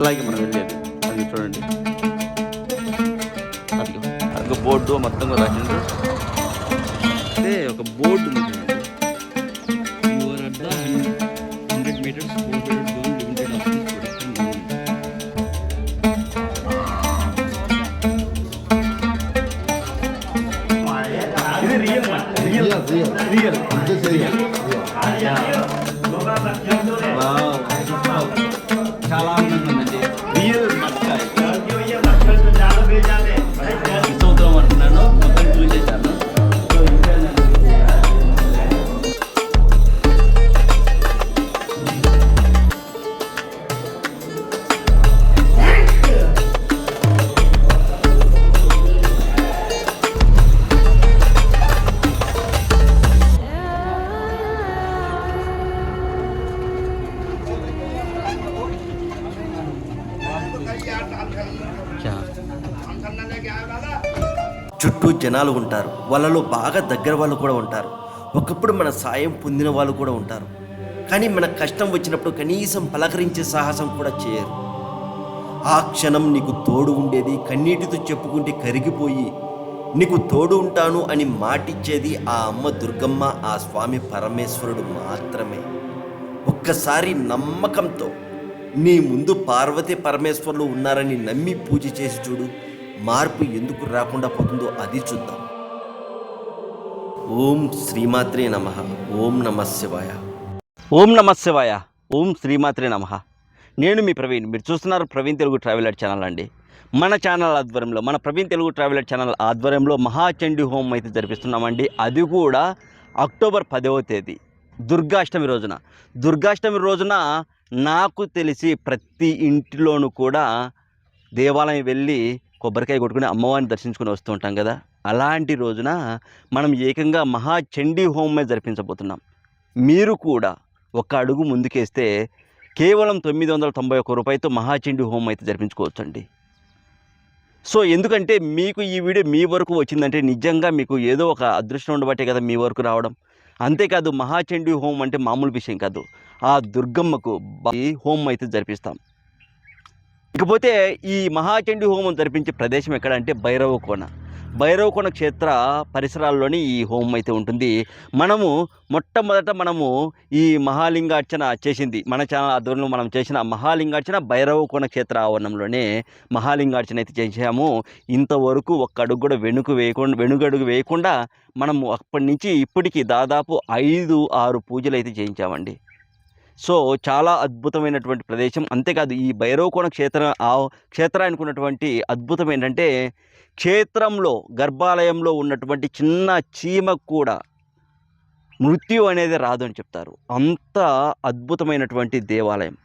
అలాగే మనం వెళ్ళేది అది చూడండి. అదిగో అదిగో బోర్డు మొత్తం కూడా రాసిండ్రు. అంటే ఒక బోర్డు ఉంది చూడండి. You are at the 100 metres prohibited zone limited office protection zone. ఇది రియల్ చాలా ఆనందంగా ఉందండి. రియల్ మట్కాయ సంవత్సరం అంటున్నాను, మొత్తం చూసేసాను. సో ఇంకా చుట్టూ జనాలు ఉంటారు, వాళ్ళలో బాగా దగ్గర వాళ్ళు కూడా ఉంటారు. ఒకప్పుడు మన సాయం పొందిన వాళ్ళు కూడా ఉంటారు. కానీ మన కష్టం వచ్చినప్పుడు కనీసం పలకరించే సాహసం కూడా చేయరు. ఆ క్షణం నీకు తోడు ఉండేది, కన్నీటితో చెప్పుకుంటే కరిగిపోయి నీకు తోడు ఉంటాను అని మాటిచ్చేది ఆ అమ్మ దుర్గమ్మ, ఆ స్వామి పరమేశ్వరుడు మాత్రమే. ఒక్కసారి నమ్మకంతో నీ ముందు పార్వతీ పరమేశ్వరులు ఉన్నారని నమ్మి పూజ చేసి చూడు, మార్పు ఎందుకు రాకుండా పోతుందో అది చూద్దాం. ఓం శ్రీమాత్రే నమః. ఓం నమః శివాయ. ఓం నమః శివాయ. ఓం శ్రీమాత్రే నమః. నేను మీ ప్రవీణ్. మీరు చూస్తున్నారు ప్రవీణ్ తెలుగు ట్రావెలర్ ఛానల్ అండి. మన ఛానల్ ఆధ్వర్యంలో, మన ప్రవీణ్ తెలుగు ట్రావెలర్ ఛానల్ ఆధ్వర్యంలో మహాచండీ హోమం అయితే జరిపిస్తున్నామండి. అది కూడా అక్టోబర్ 10వ తేదీ దుర్గాష్టమి రోజున. దుర్గాష్టమి రోజున నాకు తెలిసి ప్రతి ఇంటిలోనూ కూడా దేవాలయం వెళ్ళి కొబ్బరికాయ కొట్టుకుని అమ్మవారిని దర్శించుకుని వస్తూ ఉంటాం కదా. అలాంటి రోజున మనం ఏకంగా మహాచండీ హోమమే జరిపించబోతున్నాం. మీరు కూడా ఒక అడుగు ముందుకేస్తే కేవలం 991 రూపాయలతో మహాచండీ హోమం అయితే జరిపించుకోవచ్చండి. సో ఎందుకంటే మీకు ఈ వీడియో మీ వరకు వచ్చిందంటే నిజంగా మీకు ఏదో ఒక అదృష్టం ఉండబట్టే కదా మీ వరకు రావడం. అంతేకాదు మహాచండీ హోమం అంటే మామూలు విషయం కాదు. ఆ దుర్గమ్మకు హోమం అయితే జరిపిస్తాం. ఇకపోతే ఈ మహాచండీ హోమం జరిపించే ప్రదేశం ఎక్కడంటే భైరవకోన క్షేత్ర పరిసరాల్లోని ఈ హోమం అయితే ఉంటుంది. మొట్టమొదట మనము ఈ మహాలింగార్చన చేసింది మన ఛానల్ ఆధ్వర్యంలో మనం చేసిన మహాలింగార్చన భైరవకోన క్షేత్ర ఆవరణంలోనే మహాలింగార్చన అయితే చేసాము. ఇంతవరకు ఒక్క అడుగు కూడా వెనుగడుగు వేయకుండా మనము అప్పటి నుంచి ఇప్పటికీ దాదాపు 5-6 పూజలు అయితే చేయించామండి. సో చాలా అద్భుతమైనటువంటి ప్రదేశం. అంతేకాదు ఈ భైరవకోన క్షేత్రానికి ఉన్నటువంటి అద్భుతం ఏంటంటే, క్షేత్రంలో గర్భాలయంలో ఉన్నటువంటి చిన్న చీమకు కూడా మృత్యు అనేది రాదు అని చెప్తారు. అంత అద్భుతమైనటువంటి దేవాలయం.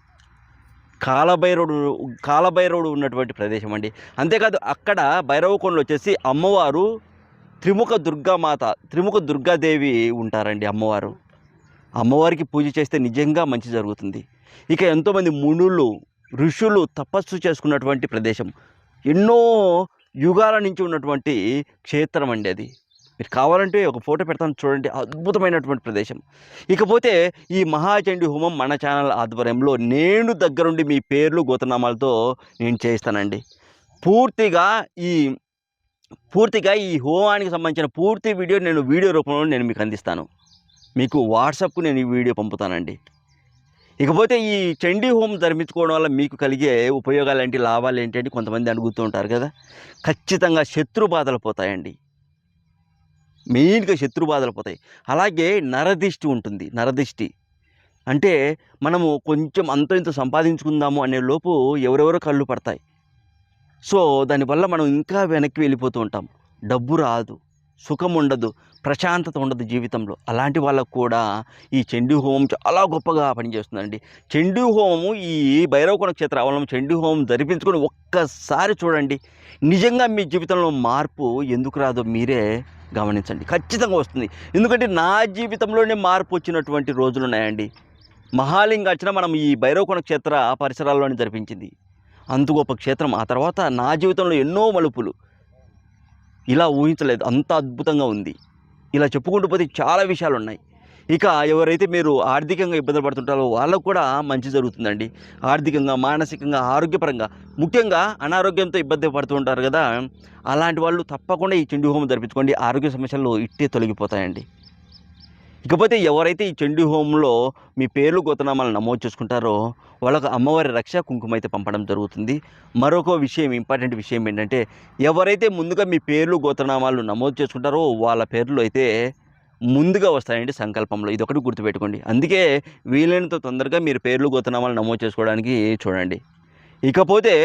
కాలభైరవుడు ఉన్నటువంటి ప్రదేశం అండి. అంతేకాదు అక్కడ భైరవకోనలో వచ్చేసి అమ్మవారు త్రిముఖ దుర్గాదేవి ఉంటారండి. అమ్మవారికి పూజ చేస్తే నిజంగా మంచి జరుగుతుంది. ఇక ఎంతోమంది మునులు, ఋషులు తపస్సు చేసుకున్నటువంటి ప్రదేశం, ఎన్నో యుగాల నుంచి ఉన్నటువంటి క్షేత్రం అండి అది. మీరు కావాలంటే ఒక ఫోటో పెడతాను చూడండి, అద్భుతమైనటువంటి ప్రదేశం. ఇకపోతే ఈ మహాచండీ హోమం మన ఛానల్ ఆధ్వర్యంలో నేను దగ్గరుండి మీ పేర్లు గోత్రనామాలతో నేను చేయిస్తానండి. పూర్తిగా ఈ హోమానికి సంబంధించిన పూర్తి వీడియో రూపంలో నేను మీకు అందిస్తాను. మీకు వాట్సాప్కు నేను ఈ వీడియో పంపుతానండి. ఇకపోతే ఈ చండీ హోమం జరిపించుకోవడం వల్ల మీకు కలిగే ఉపయోగాలు ఏంటి, లాభాలు ఏంటి అని కొంతమంది అడుగుతూ ఉంటారు కదా. ఖచ్చితంగా శత్రు బాధలు పోతాయండి. మెయిన్గా శత్రు బాధలు పోతాయి. అలాగే నరదిష్టి ఉంటుంది. నరదిష్టి అంటే మనము కొంచెం అంత ఇంత సంపాదించుకుందాము అనే లోపు ఎవరెవరో కళ్ళు పడతాయి. సో దానివల్ల మనం ఇంకా వెనక్కి వెళ్ళిపోతూ ఉంటాం. డబ్బు రాదు, సుఖం ఉండదు, ప్రశాంతత ఉండదు జీవితంలో. అలాంటి వాళ్ళకు కూడా ఈ చండీ హోమం చాలా గొప్పగా పనిచేస్తుందండి. చండీ హోమము ఈ భైరవకోన క్షేత్ర ఆవరణం చండీ హోమం జరిపించుకొని ఒక్కసారి చూడండి, నిజంగా మీ జీవితంలో మార్పు ఎందుకు రాదో మీరే గమనించండి. ఖచ్చితంగా వస్తుంది. ఎందుకంటే నా జీవితంలోనే మార్పు వచ్చినటువంటి రోజులు ఉన్నాయండి. మహాలింగార్చన మనం ఈ భైరవకోన క్షేత్ర పరిసరాల్లోనే జరిపించింది. అంత గొప్ప క్షేత్రం. ఆ తర్వాత నా జీవితంలో ఎన్నో మలుపులు ఇలా ఊహించలేదు, అంత అద్భుతంగా ఉంది. ఇలా చెప్పుకుంటూ పోతే చాలా విషయాలు ఉన్నాయి. ఇక ఎవరైతే మీరు ఆర్థికంగా ఇబ్బంది పడుతుంటారో వాళ్ళకు కూడా మంచి జరుగుతుందండి. ఆర్థికంగా, మానసికంగా, ఆరోగ్యపరంగా, ముఖ్యంగా అనారోగ్యంతో ఇబ్బంది పడుతూ ఉంటారు కదా, అలాంటి వాళ్ళు తప్పకుండా ఈ చండీ హోమం జరిపించుకోండి. ఆరోగ్య సమస్యలు ఇట్టే తొలగిపోతాయండి. ఇకపోతే ఎవరైతే ఈ చండీ హోమంలో మీ పేర్లు గోత్రనామాలు నమోదు చేసుకుంటారో వాళ్ళకు అమ్మవారి రక్ష కుంకుమ అయితే పంపడం జరుగుతుంది. మరొక విషయం, ఇంపార్టెంట్ విషయం ఏంటంటే, ఎవరైతే ముందుగా మీ పేర్లు గోత్రనామాలు నమోదు చేసుకుంటారో వాళ్ళ పేర్లు అయితే ముందుగా వస్తాయండి సంకల్పంలో. ఇదొకటి గుర్తుపెట్టుకోండి. అందుకే వీలైనంత తొందరగా మీరు పేర్లు గోత్రనామాలు నమోదు చేసుకోవడానికి చూడండి. ఇకపోతే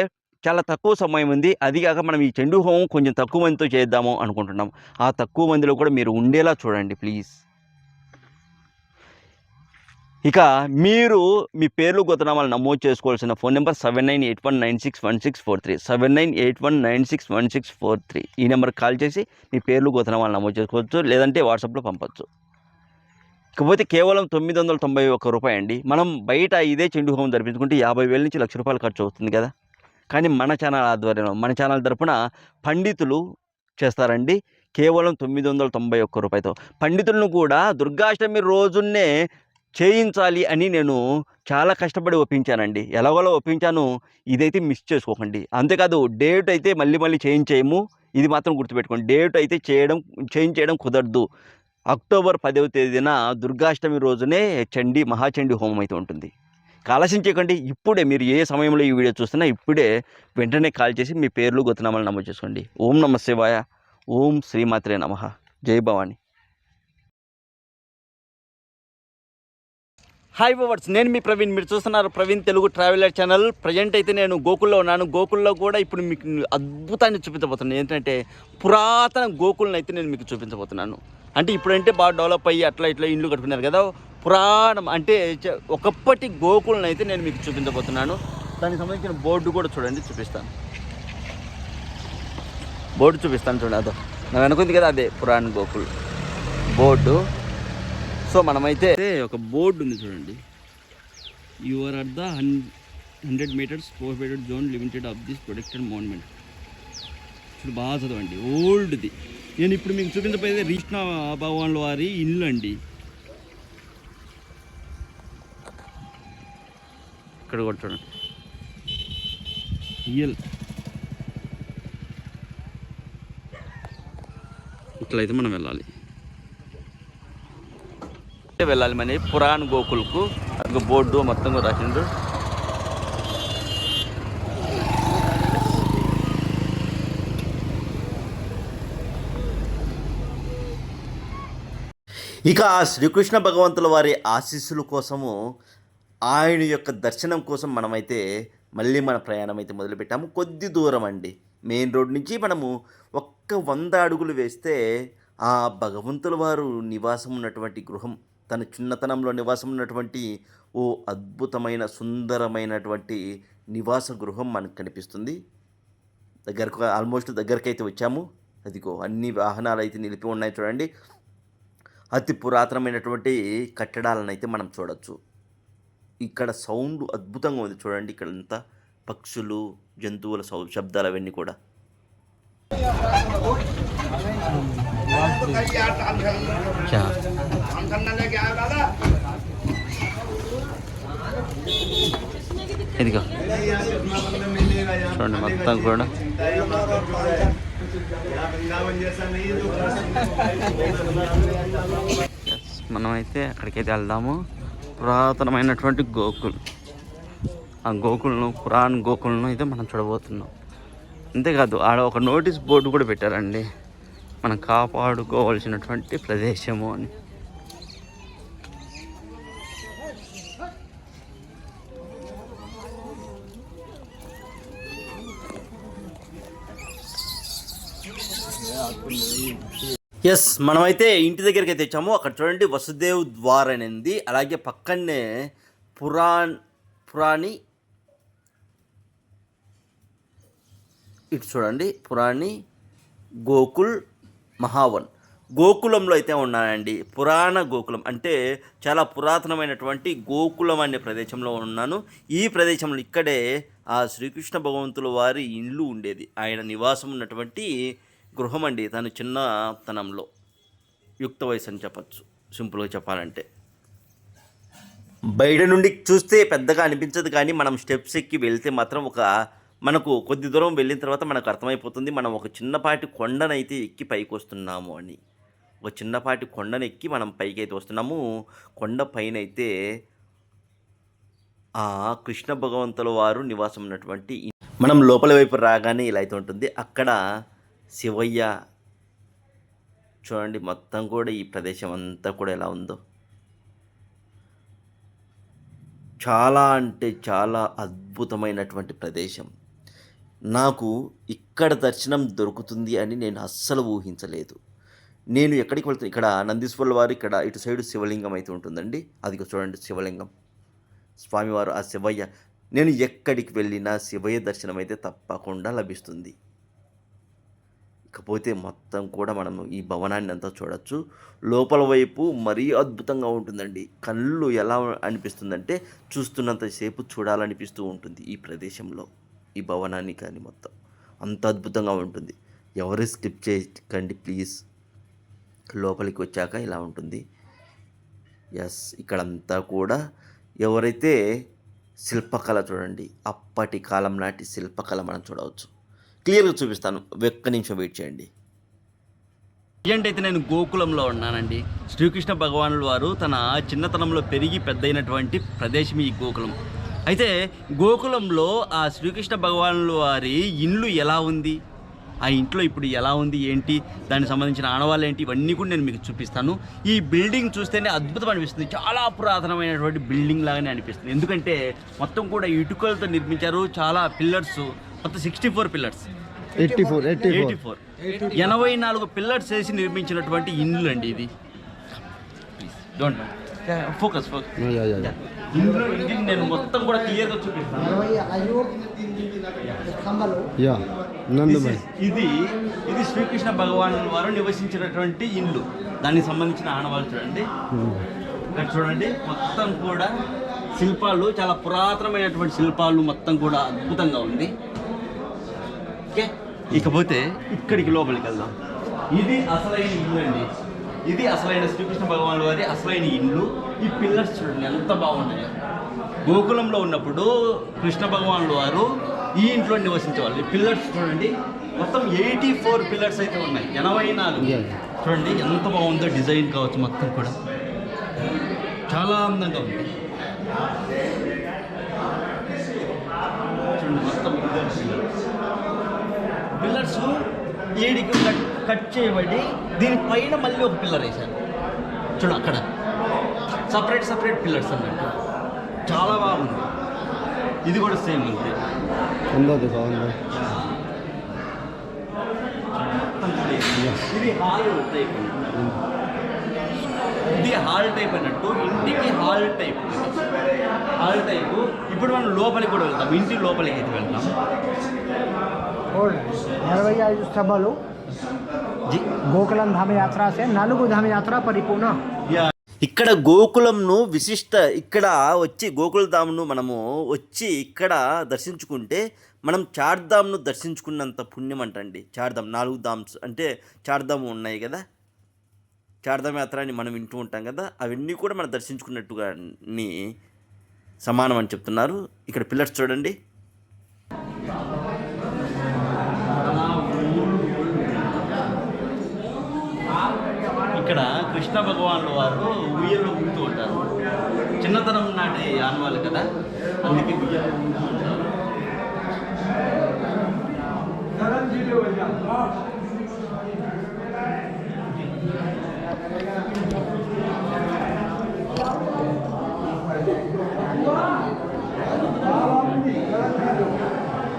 చాలా తక్కువ సమయం ఉంది. అది కాక మనం ఈ చండీ హోమం కొంచెం తక్కువ మందితో చేద్దాము అనుకుంటున్నాం. ఆ తక్కువ మందిలో కూడా మీరు ఉండేలా చూడండి ప్లీజ్. ఇక మీరు మీ పేర్లు గోత్రనామాలు నమోదు చేసుకోవాల్సిన ఫోన్ నెంబర్ 7981961643, 7981961643. ఈ నెంబర్కి కాల్ చేసి మీ పేర్లు గోత్రనామాలు నమోదు చేసుకోవచ్చు, లేదంటే వాట్సాప్లో పంపొచ్చు. ఇకపోతే కేవలం 991 రూపాయి అండి. మనం బయట ఇదే చండీ హోమం జరిపించుకుంటే 50,000 నుంచి ₹1,00,000 ఖర్చు అవుతుంది కదా. కానీ మన ఛానల్ ఆధ్వర్యంలో, మన ఛానల్ తరపున పండితులు చేస్తారండి కేవలం 991 రూపాయతో. పండితులను కూడా దుర్గాష్టమి రోజున్నే చేయించాలి అని నేను చాలా కష్టపడి ఒప్పించానండి. ఎలాగోలా ఒప్పించాను. ఇదైతే మిస్ చేసుకోకండి. అంతేకాదు డేట్ అయితే మళ్ళీ చేయించేయము. ఇది మాత్రం గుర్తుపెట్టుకోండి. డేట్ అయితే చేంజ్ చేయడం కుదరదు. అక్టోబర్ 10వ తేదీన దుర్గాష్టమి రోజునే మహాచండీ హోమం అయితే ఉంటుంది. ఆలస్యం చేయకండి. ఇప్పుడే మీరు ఏ సమయంలో ఈ వీడియో చూస్తున్నా ఇప్పుడే వెంటనే కాల్ చేసి మీ పేర్లు గోత్రనామాలు నమోదు చేసుకోండి. ఓం నమః శివాయ. ఓం శ్రీమాత్రే నమః. జై భవాని. హాయ్ వ్యూవర్స్, నేను మీ ప్రవీణ్. మీరు చూస్తున్నారు Praveen Telugu traveller channel. Present అయితే నేను గోకుల్లో ఉన్నాను. గోకుల్లో కూడా ఇప్పుడు మీకు అద్భుతాన్ని చూపించబోతున్నాను. ఏంటంటే పురాతన గోకులను అయితే నేను మీకు చూపించబోతున్నాను. అంటే ఇప్పుడంటే బాగా డెవలప్ అయ్యి అట్లా ఇట్లా ఇండ్లు కట్టుకున్నారు కదా. పురాణం అంటే ఒకప్పటి గోకులను అయితే నేను మీకు చూపించబోతున్నాను. దానికి సంబంధించిన బోర్డు కూడా చూడండి, చూపిస్తాను. బోర్డు చూపిస్తాను చూడండి. అదో నా వెనుకుంది కదా, అదే పురాణ గోకుల్ బోర్డు. సో మనమైతే ఒక బోర్డు ఉంది చూడండి. Your at the 100 meters prohibited zone limited of this protected monument. ఇప్పుడు బాగా చదవండి, ఓల్డ్ది. నేను ఇప్పుడు మీకు చూపించబోయేది కృష్ణ భగవాన్ల వారి ఇల్లు అండి. ఇక్కడ కూడా చూడండి, రియల్. ఇట్లయితే మనం వెళ్ళాలి మన పురాణ గోకుల్కు. అది బోర్డు మొత్తం రాసిండు. ఇక ఆ శ్రీకృష్ణ భగవంతుల వారి ఆశీస్సుల కోసము, ఆయన యొక్క దర్శనం కోసం మనమైతే మళ్ళీ మన ప్రయాణం అయితే మొదలుపెట్టాము. కొద్ది దూరం అండి. మెయిన్ రోడ్ నుంచి మనము 100 అడుగులు వేస్తే ఆ భగవంతుల వారు నివాసం ఉన్నటువంటి గృహం, తన చిన్నతనంలో నివాసం ఉన్నటువంటి ఓ అద్భుతమైన సుందరమైనటువంటి నివాస గృహం మనకు కనిపిస్తుంది. ఆల్మోస్ట్ దగ్గరకైతే వచ్చాము. అదిగో అన్ని వాహనాలు అయితే నిలిపి ఉన్నాయి చూడండి. అతి పురాతనమైనటువంటి కట్టడాలను అయితే మనం చూడొచ్చు. ఇక్కడ సౌండ్ అద్భుతంగా ఉంది చూడండి. ఇక్కడంతా పక్షులు, జంతువుల శబ్దాలు అవన్నీ కూడా. ఇదిగో చూడండి మొత్తం కూడా. మనమైతే అక్కడికైతే వెళ్దాము. పురాతనమైనటువంటి గోకుల్, ఆ గోకులను, పురాణ గోకులను అయితే మనం చూడబోతున్నాం. అంతేకాదు ఆడ ఒక నోటీస్ బోర్డు కూడా పెట్టారండి, మనం కాపాడుకోవాల్సినటువంటి ప్రదేశము అని. ఎస్, మనమైతే ఇంటి దగ్గరికి అయితే వచ్చాము. అక్కడ చూడండి వసుదేవ్ ద్వార్ అనేది, అలాగే పక్కనే పురాణి ఇటు చూడండి, పురాణి గోకుల్ మహావన్. గోకులంలో అయితే ఉన్నానండి. పురాణ గోకులం అంటే చాలా పురాతనమైనటువంటి గోకులం అనే ప్రదేశంలో ఉన్నాను. ఈ ప్రదేశంలో ఇక్కడే ఆ శ్రీకృష్ణ భగవంతుల వారి ఇల్లు ఉండేది. ఆయన నివాసం ఉన్నటువంటి గృహం అండి. తను చిన్నతనంలో, యుక్త వయసు అని చెప్పచ్చు. సింపుల్గా చెప్పాలంటే. బయట నుండి చూస్తే పెద్దగా అనిపించదు, కానీ మనం స్టెప్స్ ఎక్కి వెళ్తే మాత్రం మనకు కొద్ది దూరం వెళ్ళిన తర్వాత మనకు అర్థమైపోతుంది మనం ఒక చిన్నపాటి కొండనైతే ఎక్కి పైకి వస్తున్నాము అని. ఒక చిన్నపాటి కొండను ఎక్కి మనం పైకి అయితే వస్తున్నాము. కొండ పైన అయితే ఆ కృష్ణ భగవంతుల వారు నివాసం ఉన్నటువంటి మనం లోపల వైపు రాగానే ఇలా అయితే ఉంటుంది. అక్కడ శివయ్య చూడండి, మొత్తం కూడా ఈ ప్రదేశం అంతా కూడా ఎలా ఉందో. చాలా అంటే చాలా అద్భుతమైనటువంటి ప్రదేశం. నాకు ఇక్కడ దర్శనం దొరుకుతుంది అని నేను అస్సలు ఊహించలేదు. నేను ఎక్కడికి వెళ్తాను, ఇక్కడ నందీశ్వరుల వారు, ఇక్కడ ఇటు సైడు శివలింగం అయితే ఉంటుందండి. అది చూడండి శివలింగం, స్వామివారు, ఆ శివయ్య. నేను ఎక్కడికి వెళ్ళినా శివయ్య దర్శనం అయితే తప్పకుండా లభిస్తుంది. ఇకపోతే మొత్తం కూడా మనము ఈ భవనాన్ని అంతా చూడొచ్చు. లోపల వైపు మరీ అద్భుతంగా ఉంటుందండి. కళ్ళు ఎలా అనిపిస్తుందంటే చూస్తున్నంతసేపు చూడాలనిపిస్తూ ఉంటుంది ఈ ప్రదేశంలో. ఈ భవనాన్ని కానీ మొత్తం అంత అద్భుతంగా ఉంటుంది. ఎవరు స్కిప్ చేయకండి ప్లీజ్. లోపలికి వచ్చాక ఇలా ఉంటుంది. ఎస్, ఇక్కడంతా కూడా ఎవరైతే శిల్పకళ చూడండి, అప్పటి కాలం నాటి శిల్పకళ మనం చూడవచ్చు. క్లియర్గా చూపిస్తాను, ఒక్క నిమిషం వెయిట్ చేయండి. ఏంటైతే నేను గోకులంలో ఉన్నానండి. శ్రీకృష్ణ భగవానుల వారు తన చిన్నతనంలో పెరిగి పెద్దయినటువంటి ప్రదేశం ఈ గోకులం. అయితే గోకులంలో ఆ శ్రీకృష్ణ భగవానుల వారి ఇల్లు ఎలా ఉంది, ఆ ఇంట్లో ఇప్పుడు ఎలా ఉంది ఏంటి, దానికి సంబంధించిన ఆనవాళ్ళు ఏంటి, ఇవన్నీ కూడా నేను మీకు చూపిస్తాను. ఈ బిల్డింగ్ చూస్తేనే అద్భుతం అనిపిస్తుంది. చాలా పురాతనమైనటువంటి బిల్డింగ్ లాగానే అనిపిస్తుంది. ఎందుకంటే మొత్తం కూడా ఇటుకలతో నిర్మించారు. చాలా పిల్లర్స్, మొత్తం 64 పిల్లర్స్, 84 పిల్లర్స్ వేసి నిర్మించినటువంటి ఇల్లు అండి ఇది. డోంట్ ఫోకస్ ఇంటిని నేను మొత్తం కూడా క్లియర్గా చూపిస్తాను. ఇది శ్రీకృష్ణ భగవానుల వారు నివసించినటువంటి ఇల్లు. దానికి సంబంధించిన ఆనవాళ్ళు చూడండి. ఇక్కడ చూడండి, మొత్తం కూడా శిల్పాలు, చాలా పురాతనమైనటువంటి శిల్పాలు, మొత్తం కూడా అద్భుతంగా ఉంది. ఓకే, ఇకపోతే ఇక్కడికి లోపలికి వెళ్దాం. ఇది అసలైన ఇల్లు అండి. ఇది అసలైన శ్రీకృష్ణ భగవానుల వారి అసలైన ఇల్లు. ఈ పిల్లర్స్ చూడండి ఎంత బాగున్నాయో. గోకులంలో ఉన్నప్పుడు కృష్ణ భగవానుల వారు ఈ ఇంట్లో నివసించేవాళ్ళు. ఈ పిల్లర్స్ చూడండి, మొత్తం 84 పిల్లర్స్ అయితే ఉన్నాయి. 84 చూడండి ఎంత బాగుందో. డిజైన్ కావచ్చు, మొత్తం కూడా చాలా అందంగా ఉంది. చూడండి మొత్తం పిల్లర్స్ ఏడికి కట్ చేయబడి దీనిపైన మళ్ళీ ఒక పిల్లర్ వేశారు. చూడు అక్కడ సపరేట్ పిల్లర్స్ అన్నట్టు చాలా బాగుంది. ఇది కూడా సేమ్ ఉంది. ఇది హాల్ టైప్, ఇది హాల్ టైప్ అన్నట్టు. ఇంటికి హాల్ టైప్. ఇప్పుడు మనం లోపలికి కూడా వెళ్తాం. ఇంటి లోపలికి అయితే వెళ్తాం. 65 స్తంభాలు గోకులం ధామయాత్ర సే 4 ధామయాత్ర పరిపూర్ణ. ఇక్కడ గోకులంను ఇక్కడ వచ్చి గోకులధామ్ను మనము వచ్చి ఇక్కడ దర్శించుకుంటే మనం చార్ధామ్ను దర్శించుకున్నంత పుణ్యం అంటండి. చార్ధామ్ 4 ధామ్స్ అంటే చార్ధామ్ ఉన్నాయి కదా, చార్ధామ్ యాత్ర అని మనం వింటూ ఉంటాం కదా, అవన్నీ కూడా మనం దర్శించుకున్నట్టుగా సమానం అని చెప్తున్నారు. ఇక్కడ పిల్లర్స్ చూడండి. ఇక్కడ కృష్ణ భగవానుల వారు ఉయ్యలో ఊగుతూ ఉంటారు. చిన్నతనం నాటి ఆనవాళ్ళు కదా, అందుకే ఉయ్యలో ఊగుతూ ఉంటారు.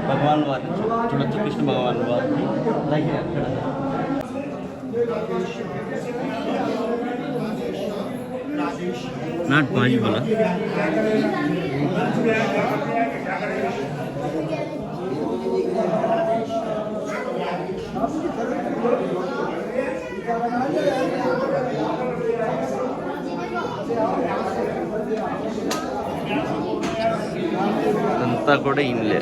భగవాన్ వారిని చూడొచ్చు, కృష్ణ భగవాన్ వారిని. అలాగే అక్కడ నాట్ పాజిబుల్. అంతా కూడా ఇన్లే.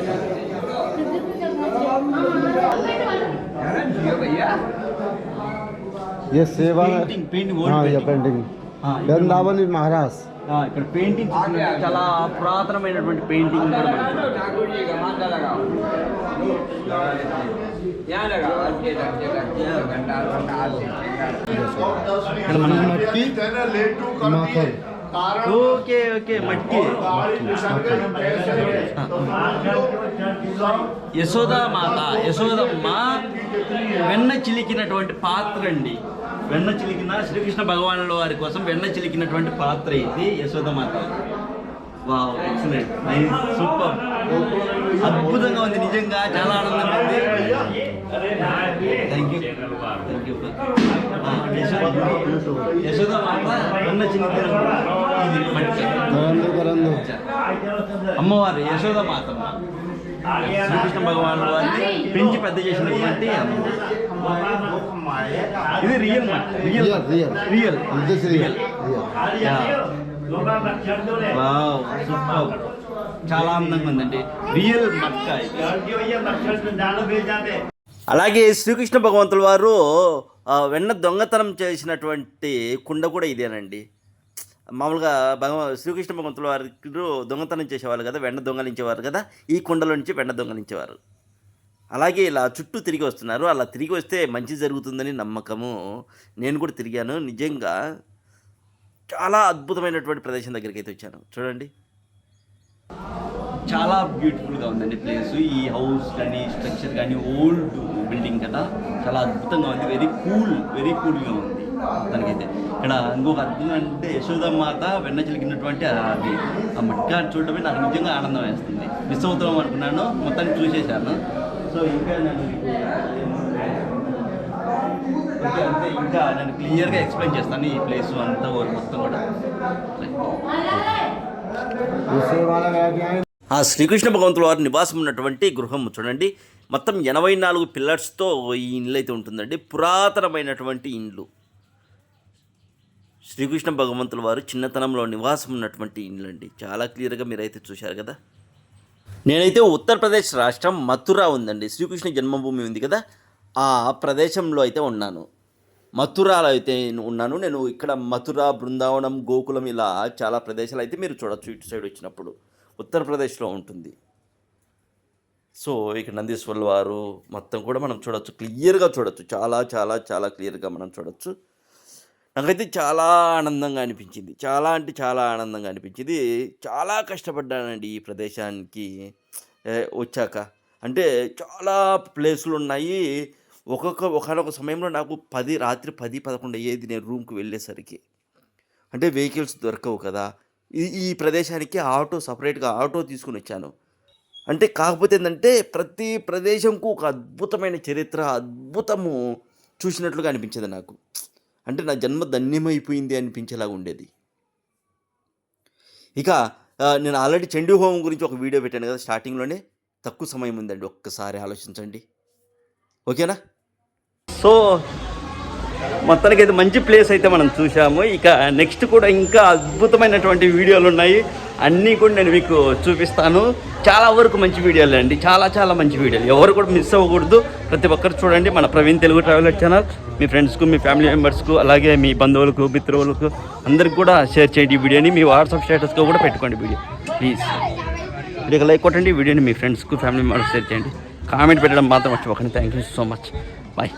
ये सेवा पेंटिंग हाँ ये पेंटिंग वृंदावन इन महाराष्ट्र ఇక్కడ పెయింటింగ్ చాలా పురాతనమైనటువంటి పెయింటింగ్ కూడా మనం ఇక్కడ మనం मटकी माखन ఓకే ఓకే మట్కి యశోదమ్మ వెన్న చిలికినటువంటి పాత్ర అండి. వెన్న చిలికిన శ్రీకృష్ణ భగవానుల వారి కోసం వెన్న చిలికినటువంటి పాత్ర ఇది యశోదమాత. వావ్, ఎక్సలెంట్, నైస్, సూపర్, అద్భుతంగా ఉంది, నిజంగా చాలా ఆనందంగా ఉంది. Thank you, thank you. యశోదమాత వెన్న చిలికిన ఇది మట్టి అమ్మవారు యశోదమాతమ్మ శ్రీకృష్ణ భగవాను వారిని పెంచి పెద్ద చేసినటువంటి అమ్మ. ఇది real real real real real. Wow, super, చాలా అందంగా ఉందండి, రియల్ మట్క ఇది. అలాగే శ్రీకృష్ణ భగవంతుల వారు వెన్న దొంగతనం చేసినటువంటి కుండ కూడా ఇదేనండి. మామూలుగా శ్రీకృష్ణ భగవంతుల వారు దొంగతనం చేసేవాళ్ళు కదా, వెన్న దొంగలించేవారు కదా, ఈ కుండలో నుంచి వెన్న దొంగలించేవారు. అలాగే ఇలా చుట్టూ తిరిగి వస్తున్నారు. అలా తిరిగి వస్తే మంచి జరుగుతుందని నమ్మకము. నేను కూడా తిరిగాను, నిజంగా చాలా అద్భుతమైనటువంటి ప్రదేశం దగ్గరికి అయితే వచ్చాను. చూడండి, చాలా బ్యూటిఫుల్గా ఉందండి ప్లేస్. ఈ హౌస్ కానీ స్ట్రక్చర్ కానీ ఓల్డ్ బిల్డింగ్ కదా, చాలా అద్భుతంగా ఉంది. వెరీ కూల్గా ఉంది దానికైతే. ఇక్కడ ఇంకొక అద్భుతం అంటే యశోదమాత వెన్న చిలికినటువంటి అది ఆ మట్కా చూడటమే నాకు నిజంగా ఆనందం వేస్తుంది. మిస్ అవుతాం అనుకున్నాను, మొత్తాన్ని చూసేశాను. సో ఇంకా నేను ఇంకా నేను క్లియర్గా ఎక్స్ప్లెయిన్ చేస్తాను ఈ ప్లేస్ అంతా మొత్తం కూడా. ఆ శ్రీకృష్ణ భగవంతుల వారి నివాసం ఉన్నటువంటి గృహం చూడండి, మొత్తం 84 పిల్లర్స్తో ఈ ఇండ్లు అయితే ఉంటుందండి. పురాతనమైనటువంటి ఇండ్లు, శ్రీకృష్ణ భగవంతుల వారు చిన్నతనంలో నివాసం ఉన్నటువంటి ఇండ్లు అండి. చాలా క్లియర్గా మీరైతే చూశారు కదా. నేనైతే ఉత్తరప్రదేశ్ రాష్ట్రం మథురా ఉందండి, శ్రీకృష్ణ జన్మభూమి ఉంది కదా, ఆ ప్రదేశంలో అయితే ఉన్నాను. మథురాలో అయితే ఉన్నాను నేను. ఇక్కడ మథురా, బృందావనం, గోకులం ఇలా చాలా ప్రదేశాలు అయితే మీరు చూడొచ్చు ఇటు సైడ్ వచ్చినప్పుడు. ఉత్తరప్రదేశ్లో ఉంటుంది. సో ఇక్కడ నందీశ్వరుల వారు మొత్తం కూడా మనం చూడొచ్చు, క్లియర్గా చూడొచ్చు, చాలా చాలా చాలా క్లియర్గా మనం చూడొచ్చు. నాకైతే చాలా ఆనందంగా అనిపించింది, చాలా అంటే చాలా ఆనందంగా అనిపించింది. చాలా కష్టపడ్డానండి ఈ ప్రదేశానికి వచ్చాక. అంటే చాలా ప్లేసులు ఉన్నాయి. ఒకనొక సమయంలో నాకు రాత్రి 10-11 అయ్యేది నేను రూమ్కి వెళ్ళేసరికి. అంటే వెహికల్స్ దొరకవు కదా, ఈ ప్రదేశానికి సపరేట్గా ఆటో తీసుకుని వచ్చాను. అంటే కాకపోతే ఏంటంటే ప్రతి ప్రదేశంకు ఒక అద్భుతమైన చరిత్ర, అద్భుతము చూసినట్లుగా అనిపించేది నాకు. అంటే నా జన్మ ధన్యమైపోయింది అనిపించేలాగా ఉండేది. ఇక నేను ఆల్రెడీ చండీ హోమం గురించి ఒక వీడియో పెట్టాను కదా స్టార్టింగ్లోనే. తక్కువ సమయం ఉందండి, ఒక్కసారి ఆలోచించండి, ఓకేనా? సో మొత్తానికి అయితే మంచి ప్లేస్ అయితే మనం చూసాము. ఇక నెక్స్ట్ కూడా ఇంకా అద్భుతమైనటువంటి వీడియోలు ఉన్నాయి, అన్నీ కూడా నేను మీకు చూపిస్తాను. చాలా వరకు మంచి వీడియోలు అండి, చాలా చాలా మంచి వీడియోలు, ఎవరు కూడా మిస్ అవ్వకూడదు. ప్రతి ఒక్కరు చూడండి మన ప్రవీణ్ తెలుగు ట్రావెలర్ ఛానల్. మీ ఫ్రెండ్స్కు, మీ ఫ్యామిలీ మెంబర్స్కు, అలాగే మీ బంధువులకు, మిత్రులకు అందరికి కూడా షేర్ చేయండి ఈ వీడియోని. మీ వాట్సాప్ స్టేటస్గా కూడా పెట్టుకోండి వీడియో, ప్లీజ్. వీడియోకి లైక్ కొట్టండి, వీడియోని మీ ఫ్రెండ్స్కు, ఫ్యామిలీ మెంబర్స్ షేర్ చేయండి, కామెంట్ పెట్టడం మాత్రం మర్చిపోకండి. Thank you so much, bye.